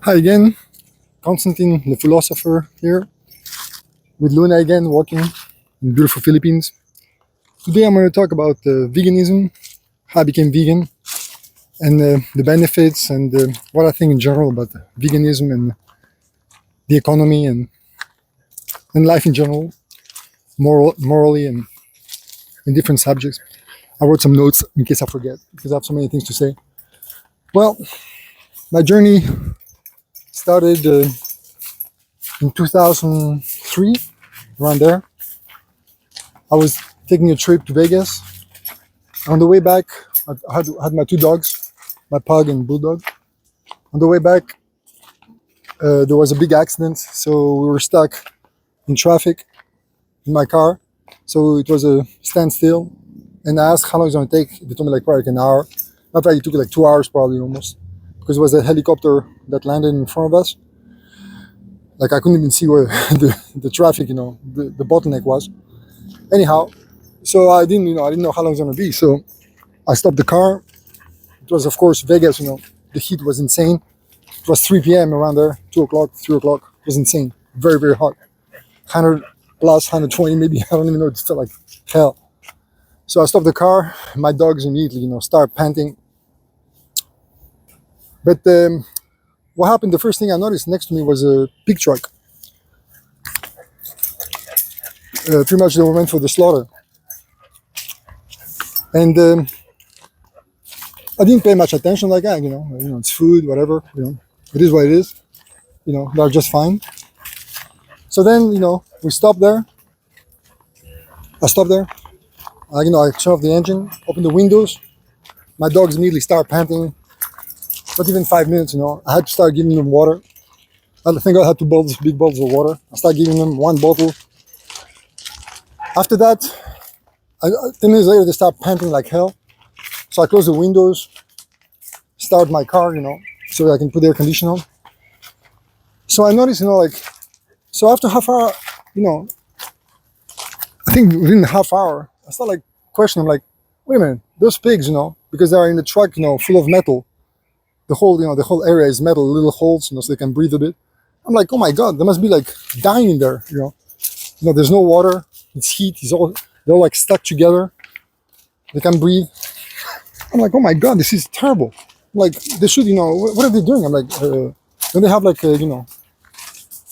Hi again, Constantine the Foolosopher here with Luna again, walking in beautiful Philippines. Today I'm going to talk about veganism, how I became vegan, and the benefits and what I think in general about veganism and the economy and life in general, morally and in different subjects. I wrote some notes in case I forget because I have so many things to say. Well, my journey started in 2003, around there. I was taking a trip to Vegas. On the way back, I had my two dogs, my pug and bulldog. On the way back, there was a big accident, so we were stuck in traffic in my car. So it was a standstill, and I asked how long it's going to take. They told me like probably like an hour. Not like it took like 2 hours probably almost, because it was a helicopter that landed in front of us. Like I couldn't even see where the traffic, the bottleneck was. Anyhow, so I didn't know how long it's going to be. So I stopped the car. It was, of course, Vegas, the heat was insane. It was 3 p.m. around there, 2 o'clock, 3 o'clock. It was insane. Very, very hot. 100 plus, 120 maybe. I don't even know. It felt like hell. So I stopped the car. My dogs immediately, start panting. But what happened, the first thing I noticed next to me was a pig truck. Pretty much they went for the slaughter. And I didn't pay much attention like that, it's food, whatever, it is what it is, they're just fine. So then, we stopped there. I stopped there. I turn off the engine, open the windows. My dogs immediately start panting. Not even 5 minutes, I had to start giving them water. I think I had 2 bottles, big bottles of water. I started giving them 1 bottle. After that, 10 minutes later, they start panting like hell. So I close the windows, start my car, so I can put the air conditioner on. So I noticed, so after half hour, I think within a half hour, I start like questioning, like, wait a minute, those pigs, because they are in the truck, full of metal. The whole area is metal, little holes, so they can breathe a bit. I'm like, oh my God, they must be like dying in there, there's no water, it's heat, they're all like stuck together. They can't breathe. I'm like, oh my God, this is terrible. Like, they should, what are they doing? I'm like, don't they have like,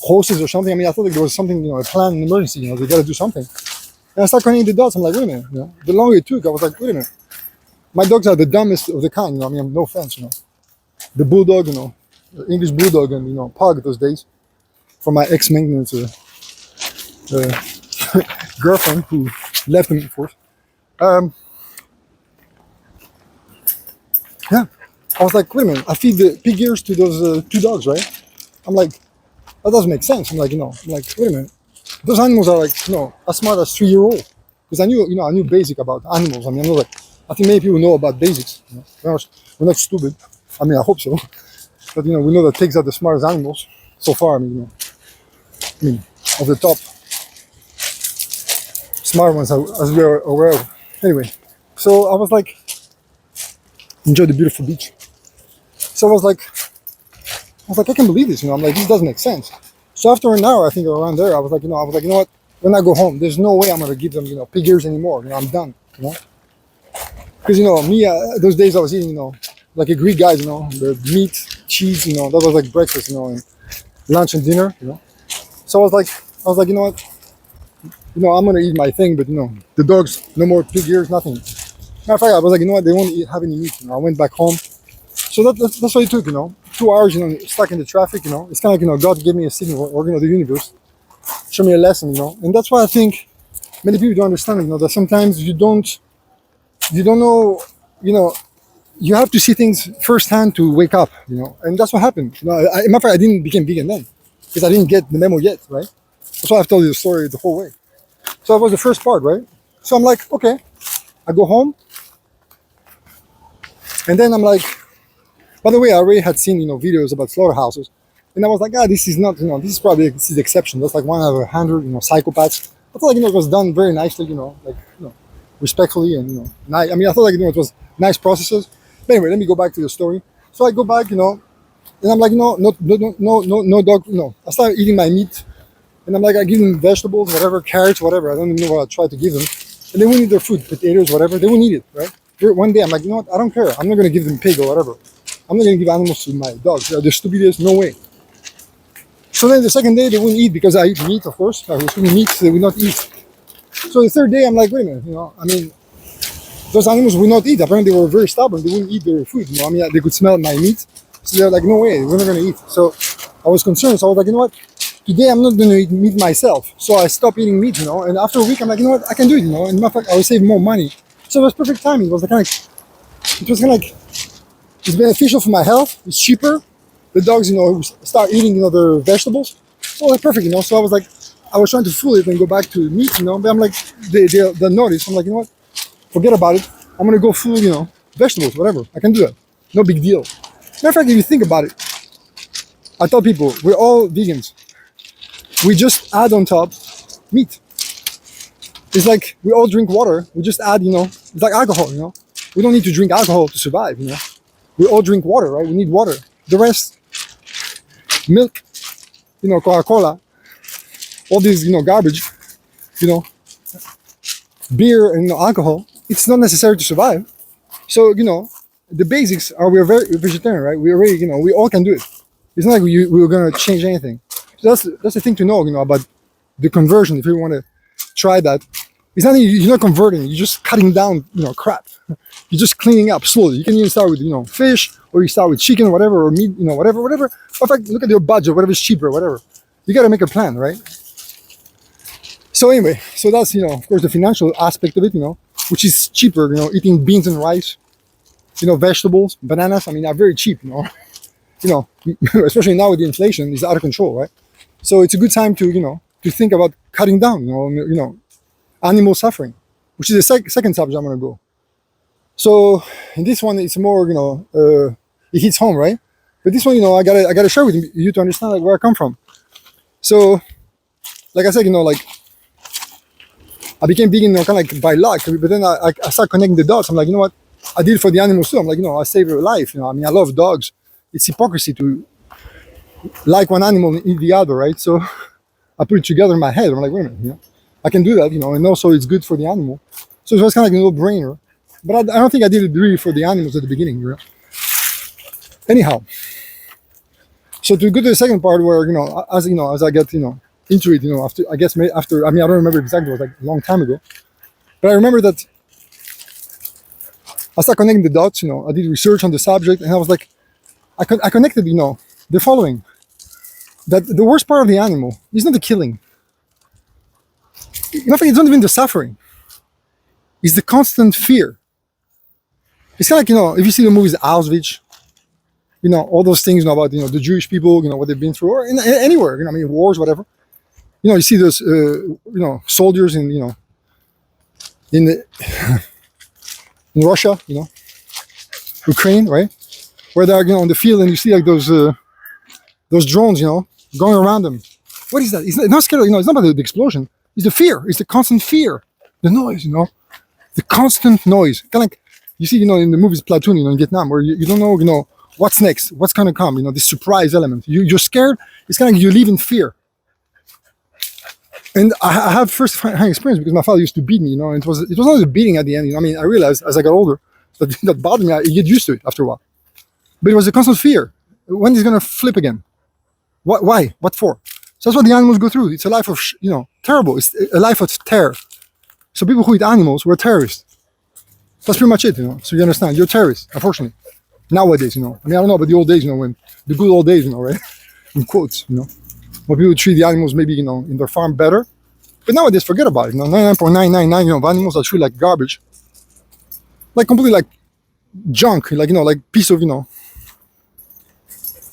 hoses or something? I mean, I thought like there was something, a plan, an emergency, they got to do something. And I start connecting the dots. I'm like, wait a minute, the longer it took, I was like, wait a minute. My dogs are the dumbest of the kind, no offense, The bulldog, the English bulldog and, pug those days, from my ex-maintenance girlfriend who left me, of course. Yeah, I was like, wait a minute, I feed the pig ears to those 2 dogs, right? I'm like, that doesn't make sense. I'm like, wait a minute, those animals are like, as smart as 3-year-old. Because I knew basic about animals. I mean, I think many people know about basics. We're not stupid. I mean, I hope so. But we know that pigs are the smartest animals so far. I mean, of the top smart ones as we are aware of. Anyway, so I was like, enjoy the beautiful beach. So I was like, I can't believe this. I'm like, this doesn't make sense. So after an hour, I think around there, I was like, you know what? When I go home, there's no way I'm gonna give them, pig ears anymore. I'm done. Because me, those days I was eating, like a Greek guy, the meat, cheese, that was like breakfast, and lunch and dinner, So I was like, you know what? I'm gonna eat my thing, but the dogs, no more pig ears, nothing. Matter of fact, I was like, you know what? They won't have any meat. I went back home. So that's what it took, 2 hours, stuck in the traffic. It's kind of like, God gave me a signal, or the universe, show me a lesson, and that's why I think many people don't understand, that sometimes you don't know, you have to see things firsthand to wake up, and that's what happened. Matter of fact, I didn't become vegan then because I didn't get the memo yet, right? That's why I've told you the story the whole way. So that was the first part, right? So I'm like, okay, I go home, and then I'm like, by the way, I already had seen, videos about slaughterhouses, and I was like, this is not, this is the exception. That's like 1 out of 100, psychopaths. I thought like, it was done very nicely, respectfully, and I thought like, it was nice processes. But anyway, let me go back to the story. So I go back, And I'm like, no dog, no. I started eating my meat, and I'm like, I give them vegetables, whatever, carrots, whatever. I don't even know what I try to give them, and they won't eat their food, potatoes, whatever. They won't eat it, right? One day, I'm like, you know what? I don't care. I'm not gonna give them pig or whatever. I'm not gonna give animals to my dogs. They're stupidest. No way. So then the second day they wouldn't eat because I eat meat, of course. I was eating meat, so they would not eat. So the third day I'm like, wait a minute, I mean, those animals would not eat. Apparently they were very stubborn. They wouldn't eat their food. I mean, they could smell my meat. So they're like, no way, we're not gonna eat. So I was concerned. So I was like, you know what? Today I'm not gonna eat meat myself. So I stopped eating meat, and after a week I'm like, you know what? I can do it, And matter of fact, I will save more money. So it was perfect timing. It was like it's beneficial for my health. It's cheaper. The dogs, start eating, their vegetables. So like perfect, So I was trying to fool it and go back to meat, But I'm like, they'll notice. I'm like, you know what? Forget about it. I'm gonna go full, vegetables, whatever. I can do that. No big deal. Matter of fact, if you think about it, I tell people we're all vegans. We just add on top meat. It's like we all drink water. We just add, it's like alcohol, We don't need to drink alcohol to survive, We all drink water, right? We need water. The rest, milk, Coca-Cola, all this, garbage, beer and alcohol, it's not necessary to survive. So, the basics are we're very vegetarian, right? We already, we all can do it. It's not like we're going to change anything. So that's the thing to know, about the conversion. If you want to try that, it's not you're not converting. You're just cutting down, crap. You're just cleaning up slowly. You can even start with, fish, or you start with chicken or whatever, or meat, whatever. In fact, look at your budget, whatever is cheaper, whatever. You got to make a plan, right? So anyway, so that's, of course, the financial aspect of it, which is cheaper, eating beans and rice, vegetables, bananas. I mean, are very cheap, especially now with the inflation, it's out of control, right? So it's a good time to, to think about cutting down, animal suffering, which is the second subject I'm going to go. So in this one, it's more, it hits home, right? But this one, I gotta share with you to understand like where I come from. So, like I said, I became vegan, kind of like by luck. But then I started connecting the dots. I'm like, you know what? I did it for the animals too. I'm like, I saved their life. I mean, I love dogs. It's hypocrisy to like one animal and eat the other, right? So I put it together in my head. I'm like, wait a minute, I can do that, and also it's good for the animal. So it was kind of like a no-brainer. But I don't think I did it really for the animals at the beginning. Anyhow, so to go to the second part where, as I get, into it, after, I mean, I don't remember exactly, it was like a long time ago. But I remember that I started connecting the dots, I did research on the subject, and I was like, I connected, the following. That the worst part of the animal is not the killing. It's not even the suffering. It's the constant fear. It's kind of like, if you see the movies Auschwitz, all those things, about, the Jewish people, what they've been through, or anywhere, I mean, wars, whatever. You see those, soldiers in, in Russia, Ukraine, right? Where they're, on the field and you see like those drones, going around them. What is that? It's not scary, it's not about the explosion. It's the fear. It's the constant fear. The noise, the constant noise. Kind of like, you see, in the movies Platoon, in Vietnam, where you don't know, what's next, what's going to come, this surprise element. You're scared. It's kind of like you live in fear. And I have first-hand experience because my father used to beat me, and it was not a beating at the end. I mean, I realized as I got older that bothered me. I get used to it after a while. But it was a constant fear. When is it going to flip again? What? Why? What for? So that's what the animals go through. It's a life of, terrible. It's a life of terror. So people who eat animals were terrorists. That's pretty much it, So you understand, you're terrorists, unfortunately. Nowadays, I mean, I don't know about the old days, when the good old days, right? In quotes, when people treat the animals maybe, in their farm better. But nowadays, forget about it. 99.999, of animals are treated like garbage. Like completely like junk, like, like piece of,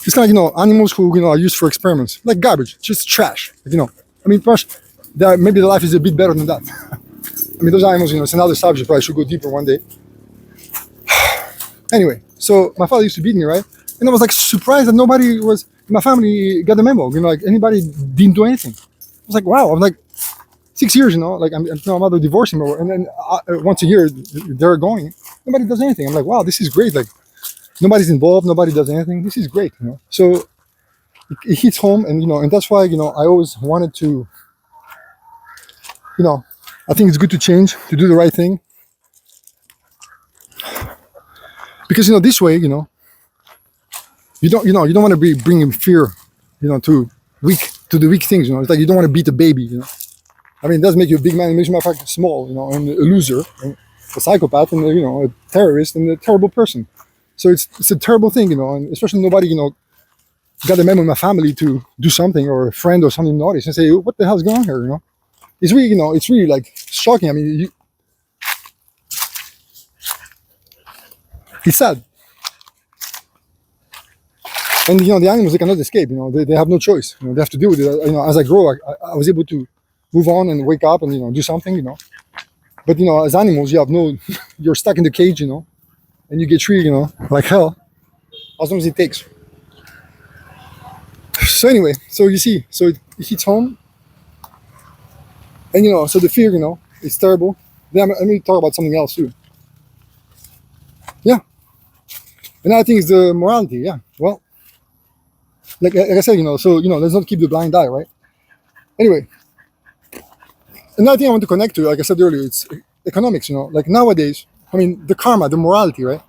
it's kind of like, animals who, are used for experiments. Like garbage, just trash, I mean, maybe the life is a bit better than that. I mean, those animals, it's another subject, probably should go deeper one day. Anyway, so my father used to beat me, right? And I was like surprised that nobody was, my family got the memo, like anybody didn't do anything. I was like, wow, I'm like 6 years, like I'm about to divorce him, and then once a year they're going, nobody does anything. I'm like, wow, this is great. Like, Nobody's involved. Nobody does anything. This is great, you know. So it hits home, and and that's why I always wanted to, I think it's good to change, to do the right thing, because this way, you don't want to be bringing fear, to the weak things. It's like you don't want to beat a baby. I mean, it does make you a big man. It makes you small, and a loser, and a psychopath, and a terrorist, and a terrible person. So it's a terrible thing, and especially nobody, got a member of my family to do something, or a friend or something notice and say, what the hell's going on here? It's really, it's really like shocking. I mean, it's sad. And the animals, they cannot escape. They have no choice. They have to deal with it. As I grow, I was able to move on and wake up and do something. But as animals, you have no, you're stuck in the cage. And you get treated like hell, as long as it takes. So anyway, so you see, so it hits home, and so the fear, it's terrible. Then let me talk about something else too. Yeah, another thing is the morality. Yeah, well, like I said, so let's not keep the blind eye, right? Anyway, another thing I want to connect to, like I said earlier, it's economics. Like nowadays, I mean, the karma, the morality, right?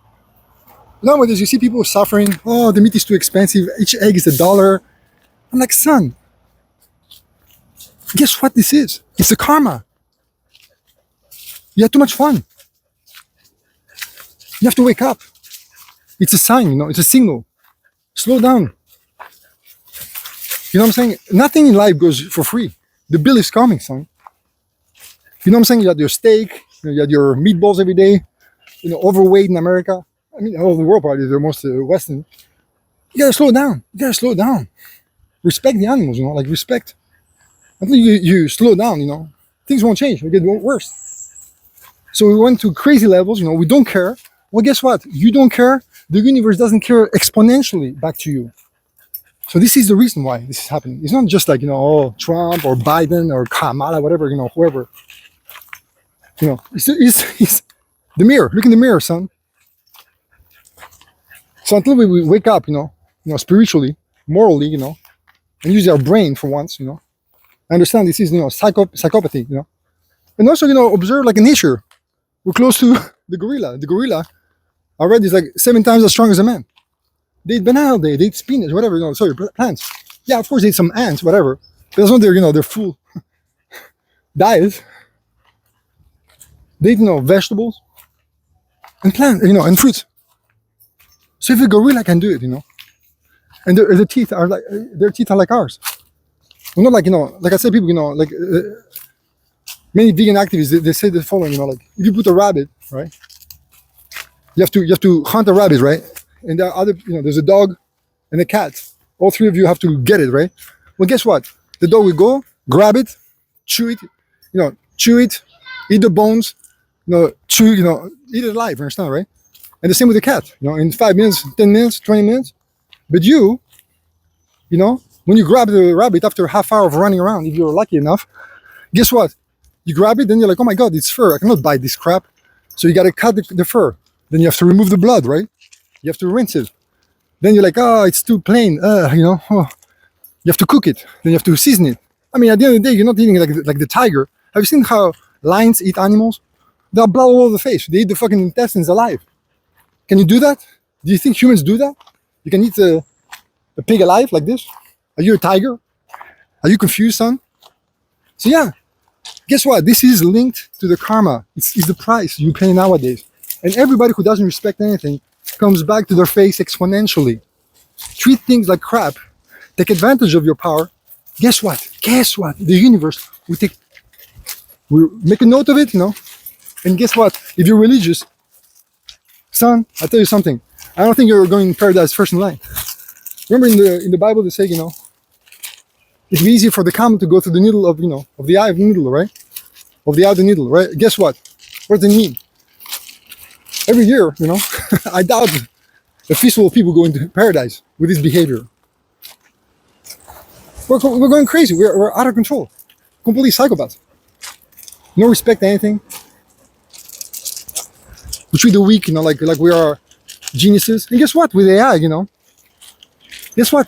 Nowadays, you see people suffering. Oh, the meat is too expensive. Each egg is $1. I'm like, son, guess what this is? It's the karma. You had too much fun. You have to wake up. It's a sign, it's a signal. Slow down. You know what I'm saying? Nothing in life goes for free. The bill is coming, son. You know what I'm saying? You had your steak, you had your meatballs every day, overweight in America. I mean, all over the world probably, they're most Western. You gotta slow down. You gotta slow down. Respect the animals, like respect. Until you slow down, things won't change. It'll get worse. So we went to crazy levels, we don't care. Well, guess what? You don't care. The universe doesn't care exponentially back to you. So this is the reason why this is happening. It's not just like, Trump or Biden or Kamala, whatever, whoever. It's the mirror. Look in the mirror, son. So until we wake up, spiritually, morally, and use our brain for once, I understand this is, psychopathy, and also, observe like in nature. We're close to the gorilla. The gorilla, I read, is like 7 times as strong as a man. They eat banana, they eat spinach, whatever, plants. Yeah, of course they eat some ants, whatever. That's not their full diet. They eat, vegetables and plants, and fruits. So if a gorilla can do it, and their teeth are like ours. Well, not like, like I said, people, like many vegan activists, they say the following, like if you put a rabbit, right? You have to hunt a rabbit, right? And there are other, there's a dog and a cat. All 3 of you have to get it, right? Well, guess what? The dog will go, grab it, chew it, eat the bones, chew, eat it alive, understand, right? And the same with the cat, in 5 minutes, 10 minutes, 20 minutes. But you, when you grab the rabbit after a half hour of running around, if you're lucky enough, guess what? You grab it, then you're like, oh my God, it's fur. I cannot bite this crap. So you got to cut the fur. Then you have to remove the blood, right? You have to rinse it. Then you're like, oh, it's too plain. You have to cook it. Then you have to season it. I mean, at the end of the day, you're not eating like the tiger. Have you seen how lions eat animals? They have blood all over the face. They eat the fucking intestines alive. Can you do that? Do you think humans do that? You can eat a pig alive like this? Are you a tiger? Are you confused, son? So yeah, guess what? This is linked to the karma. It's the price you pay nowadays. And everybody who doesn't respect anything comes back to their face exponentially. Treat things like crap. Take advantage of your power. Guess what? The universe will make a note of it, And guess what? If you're religious, son, I'll tell you something. I don't think you're going to paradise first in line. Remember in the Bible they say, it's easier for the camel to go through the needle of, of the eye of the needle, right? Of the eye of the needle, right? Guess what? What does it mean? Every year, I doubt a fistful of people go into paradise with this behavior. We're going crazy. We're out of control. Completely psychopaths. No respect to anything. We treat the weak, like we are geniuses. And guess what? With AI, you know, guess what?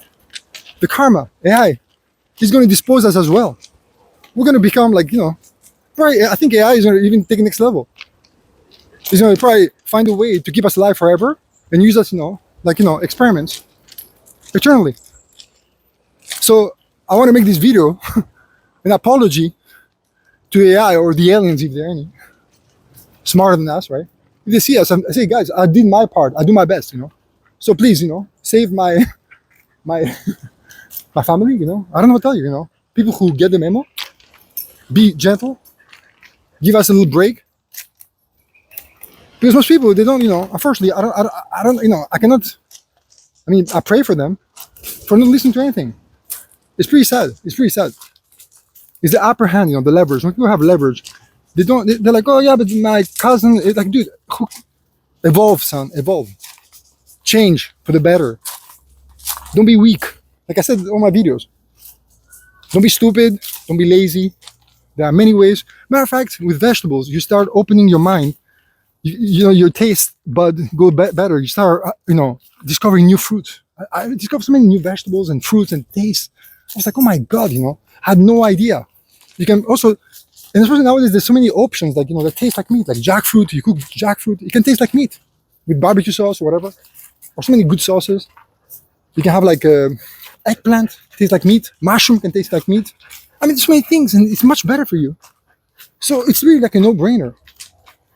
The karma, AI, is going to dispose us as well. We're going to become like, you know, probably, I think AI is going to even take the next level. It's going to probably find a way to keep us alive forever and use us, you know, like, you know, experiments eternally. So I want to make this video an apology to AI or the aliens, if there are any, smarter than us, right? If they see us, I say, guys, I did my part. I do my best, you know. So please, you know, save my my my family, you know. I don't know what to tell you, you know. People who get the memo, be gentle, give us a little break. Because most people, they don't, you know, unfortunately, I don't, you know, I cannot, I mean, I pray for them for not listening to anything. It's pretty sad. It's pretty sad. It's the upper hand, you know, the leverage. When people have leverage, they're like, oh yeah, but my cousin, it's like, dude, evolve, son, evolve. Change for the better. Don't be weak. Like I said in all my videos. Don't be stupid. Don't be lazy. There are many ways. Matter of fact, with vegetables, you start opening your mind. You know, your taste bud go better. You start, you know, discovering new fruits. I discovered so many new vegetables and fruits and tastes. I was like, oh my God, you know, I had no idea. You can also, and especially nowadays, there's so many options, like, you know, that taste like meat, like jackfruit. You cook jackfruit, it can taste like meat with barbecue sauce or whatever, or so many good sauces. You can have like eggplant, taste like meat. Mushroom can taste like meat. I mean, there's so many things, and it's much better for you. So it's really like a no-brainer.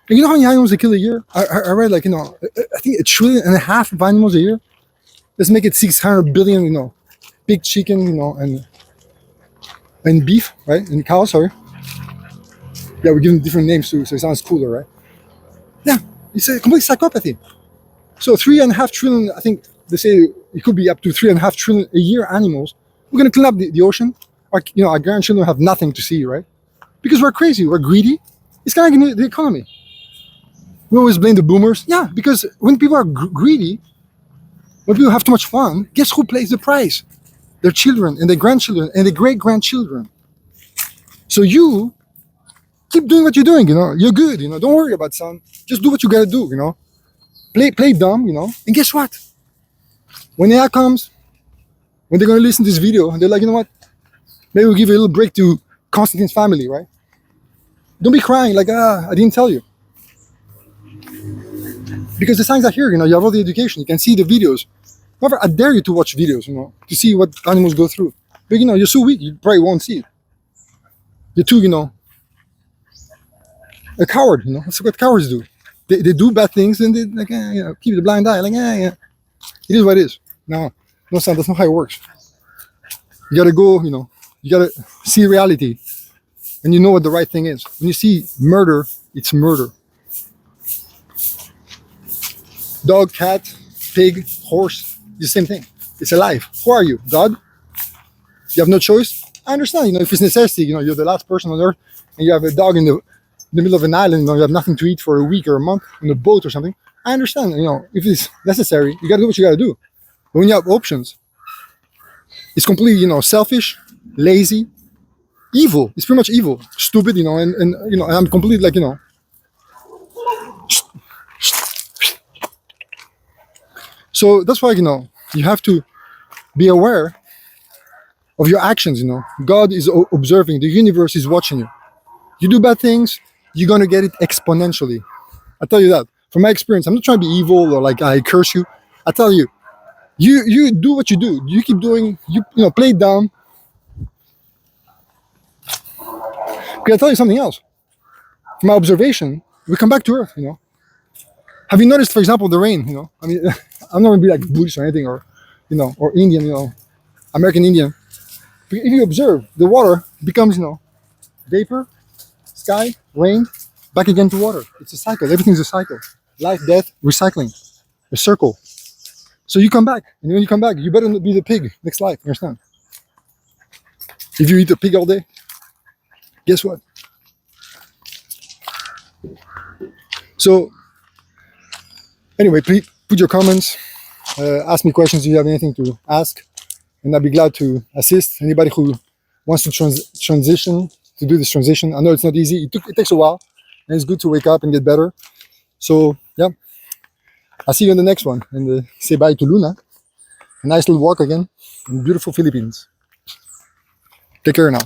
And you know how many animals they kill a year? I read, like, you know, I think 1.5 trillion of animals a year. Let's make it 600 billion, you know, big chicken, you know, and beef, right? And cows, sorry. Yeah, we're giving different names too, so it sounds cooler, right? Yeah, it's a complete psychopathy. So 3.5 trillion, I think they say it could be up to 3.5 trillion a year animals. We're gonna clean up the ocean. Our grandchildren have nothing to see, right? Because we're crazy, we're greedy. It's kind of like the economy. We always blame the boomers. Yeah, because when people are greedy, when people have too much fun, guess who pays the price? Their children and their grandchildren and their great-grandchildren. So you keep doing what you're doing, you know. You're good, you know. Don't worry about son. Just do what you gotta do, you know. Play dumb, you know. And guess what? When AI comes, when they're gonna listen to this video, and they're like, you know what? Maybe we'll give a little break to Constantine's family, right? Don't be crying like, I didn't tell you. Because the signs are here, you know, you have all the education, you can see the videos. However, I dare you to watch videos, you know, to see what animals go through. But, you know, you're so weak, you probably won't see it. You're too, you know, a coward, you know. That's what cowards do. They do bad things and they, like, you know, keep the blind eye, like, yeah. It is what it is. No, son, that's not how it works. You gotta go, you know, you gotta see reality. And you know what the right thing is. When you see murder, it's murder. Dog, cat, pig, horse, the same thing. It's alive. Who are you? God? You have no choice? I understand, you know, if it's necessity, you know, you're the last person on earth and you have a dog in the middle of an island, you know, you have nothing to eat for a week or a month on a boat or something. I understand, you know, if it's necessary, you gotta do what you gotta do. But when you have options, it's completely, you know, selfish, lazy, evil. It's pretty much evil. Stupid, you know, and you know, and I'm completely like, you know, so that's why, you know, you have to be aware of your actions, you know. God is observing. The universe is watching you. You do bad things, you're going to get it exponentially. I tell you that. From my experience, I'm not trying to be evil or like I curse you. I tell you, you do what you do. You keep doing, you know, play dumb. Can I tell you something else? From my observation, we come back to Earth, you know. Have you noticed, for example, the rain, you know? I mean, I'm not going to be like Buddhist or anything, or, you know, or Indian, you know, American Indian. But if you observe, the water becomes, you know, vapor, sky, rain, back again to water. It's a cycle. Everything's a cycle. Life, death, recycling. A circle. So you come back. And when you come back, you better not be the pig next life. You understand? If you eat a pig all day, guess what? So, anyway, please put your comments. Ask me questions if you have anything to ask. And I'd be glad to assist anybody who wants to transition, to do this transition. I know it's not easy. It takes a while. And it's good to wake up and get better. So, yeah. I'll see you in the next one, and say bye to Luna. A nice little walk again in beautiful Philippines. Take care now.